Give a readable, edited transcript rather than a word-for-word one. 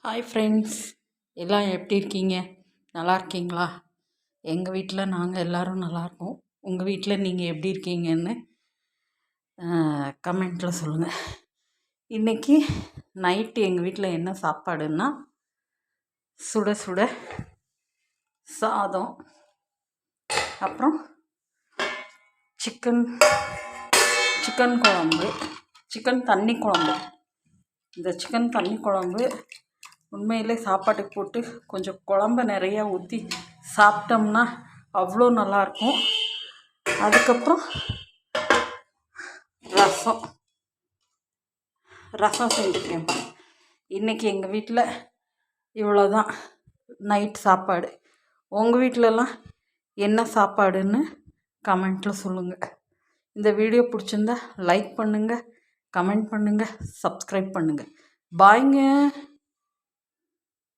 Hi friends, எல்லாம் எப்படி இருக்கீங்க? நல்லா இருக்கீங்களா? எங்கள் வீட்டில் நாங்கள் எல்லோரும் நல்லாயிருக்கோம். உங்கள் வீட்டில் நீங்கள் எப்படி இருக்கீங்கன்னு கமெண்ட்டில் சொல்லுங்கள். இன்றைக்கி நைட்டு எங்கள் வீட்டில் என்ன சாப்பாடுன்னா, சுட சுட சாதம், அப்புறம் சிக்கன் குழம்பு, சிக்கன் தண்ணி குழம்பு. இந்த சிக்கன் தண்ணி குழம்பு உண்மையிலே சாப்பாட்டுக்கு போட்டு கொஞ்சம் குழம்ப நிறையா ஊற்றி சாப்பிட்டோம்னா அவ்வளோ நல்லாயிருக்கும். அதுக்கப்புறம் ரசம் செஞ்சுருக்கேன். இன்றைக்கி எங்கள் வீட்டில் இவ்வளோதான் நைட் சாப்பாடு. உங்கள் வீட்டிலலாம் என்ன சாப்பாடுன்னு கமெண்ட்டில் சொல்லுங்கள். இந்த வீடியோ பிடிச்சிருந்தா லைக் பண்ணுங்கள், கமெண்ட் பண்ணுங்கள், சப்ஸ்கிரைப் பண்ணுங்கள். பாய்ங்க.